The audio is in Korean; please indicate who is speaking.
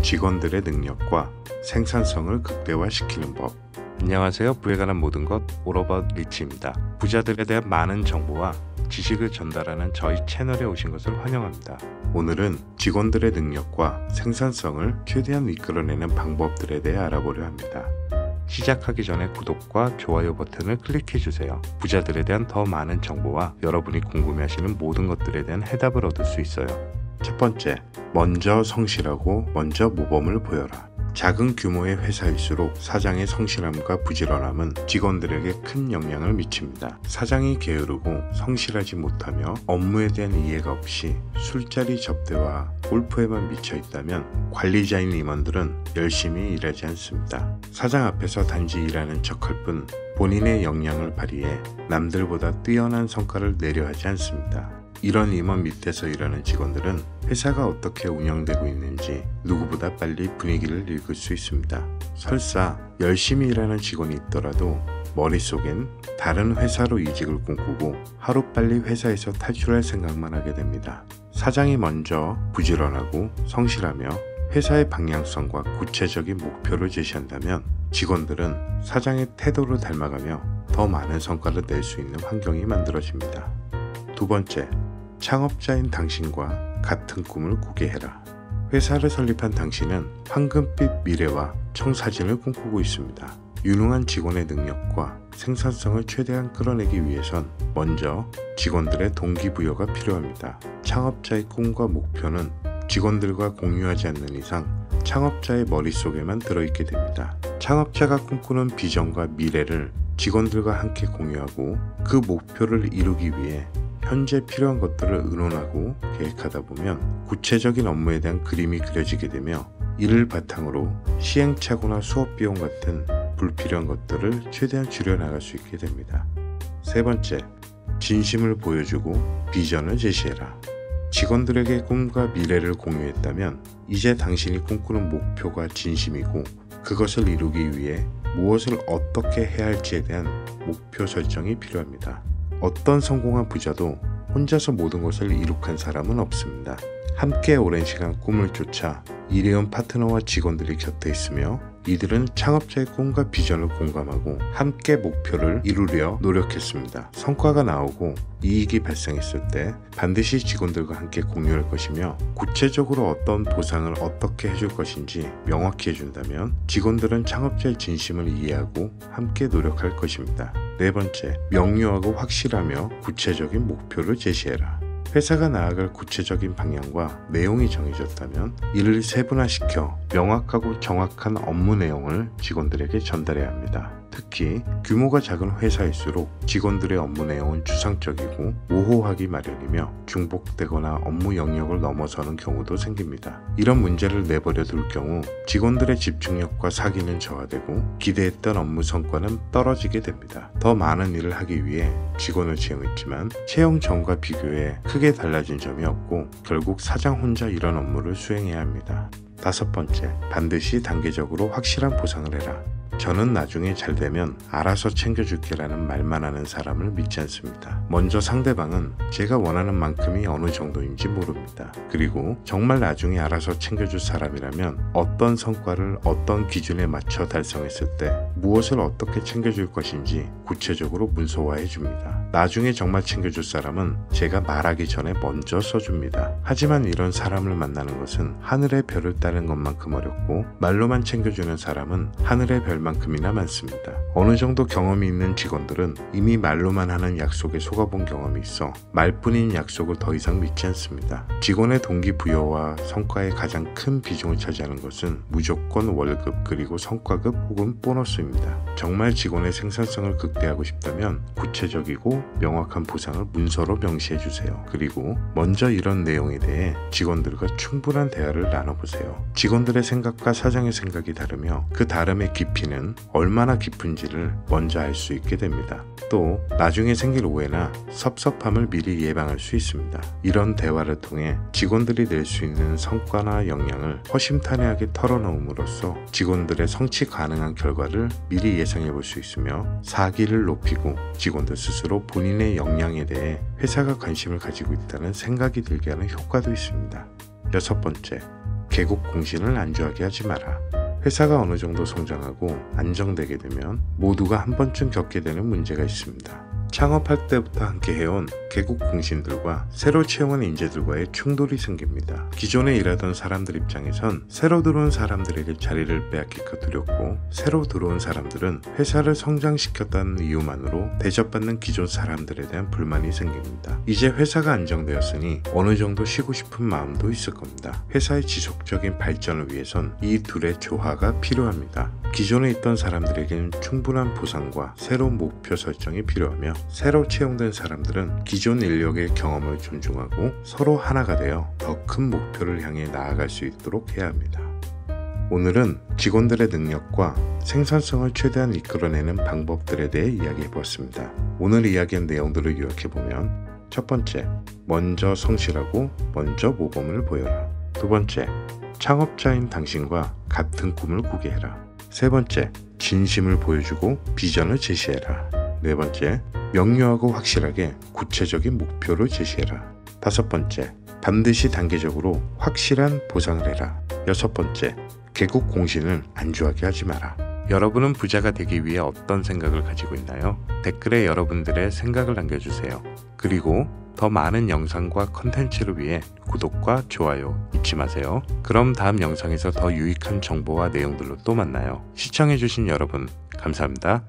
Speaker 1: 직원들의 능력과 생산성을 극대화시키는 법. 안녕하세요. 부에 관한 모든 것 올어바웃 리치입니다. 부자들에 대한 많은 정보와 지식을 전달하는 저희 채널에 오신 것을 환영합니다. 오늘은 직원들의 능력과 생산성을 최대한 이끌어내는 방법들에 대해 알아보려 합니다. 시작하기 전에 구독과 좋아요 버튼을 클릭해주세요. 부자들에 대한 더 많은 정보와 여러분이 궁금해하시는 모든 것들에 대한 해답을 얻을 수 있어요. 첫 번째, 먼저 성실하고 먼저 모범을 보여라. 작은 규모의 회사일수록 사장의 성실함과 부지런함은 직원들에게 큰 영향을 미칩니다. 사장이 게으르고 성실하지 못하며 업무에 대한 이해가 없이 술자리 접대와 골프에만 미쳐 있다면 관리자인 임원들은 열심히 일하지 않습니다. 사장 앞에서 단지 일하는 척할 뿐 본인의 역량을 발휘해 남들보다 뛰어난 성과를 내려 하지 않습니다. 이런 임원 밑에서 일하는 직원들은 회사가 어떻게 운영되고 있는지 누구보다 빨리 분위기를 읽을 수 있습니다. 설사 열심히 일하는 직원이 있더라도 머릿속엔 다른 회사로 이직을 꿈꾸고 하루빨리 회사에서 탈출할 생각만 하게 됩니다. 사장이 먼저 부지런하고 성실하며 회사의 방향성과 구체적인 목표를 제시한다면 직원들은 사장의 태도를 닮아가며 더 많은 성과를 낼 수 있는 환경이 만들어집니다. 두 번째, 창업자인 당신과 같은 꿈을 꾸게 해라. 회사를 설립한 당신은 황금빛 미래와 청사진을 꿈꾸고 있습니다. 유능한 직원의 능력과 생산성을 최대한 끌어내기 위해선 먼저 직원들의 동기부여가 필요합니다. 창업자의 꿈과 목표는 직원들과 공유하지 않는 이상 창업자의 머릿속에만 들어있게 됩니다. 창업자가 꿈꾸는 비전과 미래를 직원들과 함께 공유하고 그 목표를 이루기 위해 현재 필요한 것들을 의논하고 계획하다 보면 구체적인 업무에 대한 그림이 그려지게 되며 이를 바탕으로 시행착오나 수업비용 같은 불필요한 것들을 최대한 줄여나갈 수 있게 됩니다. 세 번째, 진심을 보여주고 비전을 제시해라. 직원들에게 꿈과 미래를 공유했다면 이제 당신이 꿈꾸는 목표가 진심이고 그것을 이루기 위해 무엇을 어떻게 해야 할지에 대한 목표 설정이 필요합니다. 어떤 성공한 부자도 혼자서 모든 것을 이룩한 사람은 없습니다. 함께 오랜 시간 꿈을 쫓아 일해온 파트너와 직원들이 곁에 있으며 이들은 창업자의 꿈과 비전을 공감하고 함께 목표를 이루려 노력했습니다. 성과가 나오고 이익이 발생했을 때 반드시 직원들과 함께 공유할 것이며 구체적으로 어떤 보상을 어떻게 해줄 것인지 명확히 해준다면 직원들은 창업자의 진심을 이해하고 함께 노력할 것입니다. 네 번째, 명료하고 확실하며 구체적인 목표를 제시해라. 회사가 나아갈 구체적인 방향과 내용이 정해졌다면 이를 세분화시켜 명확하고 정확한 업무 내용을 직원들에게 전달해야 합니다. 특히 규모가 작은 회사일수록 직원들의 업무 내용은 추상적이고 모호하기 마련이며 중복되거나 업무 영역을 넘어서는 경우도 생깁니다. 이런 문제를 내버려 둘 경우 직원들의 집중력과 사기는 저하되고 기대했던 업무 성과는 떨어지게 됩니다. 더 많은 일을 하기 위해 직원을 채용했지만 채용 전과 비교해 크게 달라진 점이 없고 결국 사장 혼자 이런 업무를 수행해야 합니다. 다섯 번째, 반드시 단계적으로 확실한 보상을 해라. 저는 나중에 잘 되면 알아서 챙겨줄게 라는 말만 하는 사람을 믿지 않습니다. 먼저 상대방은 제가 원하는 만큼이 어느 정도인지 모릅니다. 그리고 정말 나중에 알아서 챙겨줄 사람이라면 어떤 성과를 어떤 기준에 맞춰 달성했을 때 무엇을 어떻게 챙겨줄 것인지 구체적으로 문서화해 줍니다. 나중에 정말 챙겨줄 사람은 제가 말하기 전에 먼저 써줍니다. 하지만 이런 사람을 만나는 것은 하늘의 별을 따는 것만큼 어렵고 말로만 챙겨주는 사람은 하늘의 별만큼이나 많습니다. 어느 정도 경험이 있는 직원들은 이미 말로만 하는 약속에 속아본 경험이 있어 말뿐인 약속을 더 이상 믿지 않습니다. 직원의 동기부여와 성과의 가장 큰 비중을 차지하는 것은 무조건 월급 그리고 성과급 혹은 보너스입니다. 정말 직원의 생산성을 극대화하고 싶다면 구체적이고 명확한 보상을 문서로 명시해 주세요. 그리고 먼저 이런 내용에 대해 직원들과 충분한 대화를 나눠보세요. 직원들의 생각과 사장의 생각이 다르며 그 다름의 깊이는 얼마나 깊은지를 먼저 알 수 있게 됩니다. 또 나중에 생길 오해나 섭섭함을 미리 예방할 수 있습니다. 이런 대화를 통해 직원들이 낼 수 있는 성과나 역량을 허심탄회하게 털어놓음으로써 직원들의 성취 가능한 결과를 미리 예상해 볼 수 있으며 사기를 높이고 직원들 스스로 본인의 역량에 대해 회사가 관심을 가지고 있다는 생각이 들게 하는 효과도 있습니다. 여섯 번째, 개국 공신을 안주하게 하지 마라. 회사가 어느 정도 성장하고 안정되게 되면 모두가 한 번쯤 겪게 되는 문제가 있습니다. 창업할 때부터 함께 해온 개국 공신들과 새로 채용한 인재들과의 충돌이 생깁니다. 기존에 일하던 사람들 입장에선 새로 들어온 사람들에게 자리를 빼앗기가 두렵고, 새로 들어온 사람들은 회사를 성장시켰다는 이유만으로 대접받는 기존 사람들에 대한 불만이 생깁니다. 이제 회사가 안정되었으니 어느 정도 쉬고 싶은 마음도 있을 겁니다. 회사의 지속적인 발전을 위해선 이 둘의 조화가 필요합니다. 기존에 있던 사람들에게는 충분한 보상과 새로운 목표 설정이 필요하며, 새로 채용된 사람들은 기존 인력의 경험을 존중하고 서로 하나가 되어 더 큰 목표를 향해 나아갈 수 있도록 해야 합니다. 오늘은 직원들의 능력과 생산성을 최대한 이끌어내는 방법들에 대해 이야기해보았습니다. 오늘 이야기한 내용들을 요약해보면, 첫 번째, 먼저 성실하고 먼저 모범을 보여라. 두 번째, 창업자인 당신과 같은 꿈을 꾸게 해라. 세 번째, 진심을 보여주고 비전을 제시해라. 네 번째, 명료하고 확실하게 구체적인 목표를 제시해라. 다섯 번째, 반드시 단계적으로 확실한 보상을 해라. 여섯 번째, 개국 공신을 안주하게 하지 마라. 여러분은 부자가 되기 위해 어떤 생각을 가지고 있나요? 댓글에 여러분들의 생각을 남겨주세요. 그리고 더 많은 영상과 컨텐츠를 위해 구독과 좋아요 잊지 마세요. 그럼 다음 영상에서 더 유익한 정보와 내용들로 또 만나요. 시청해주신 여러분 감사합니다.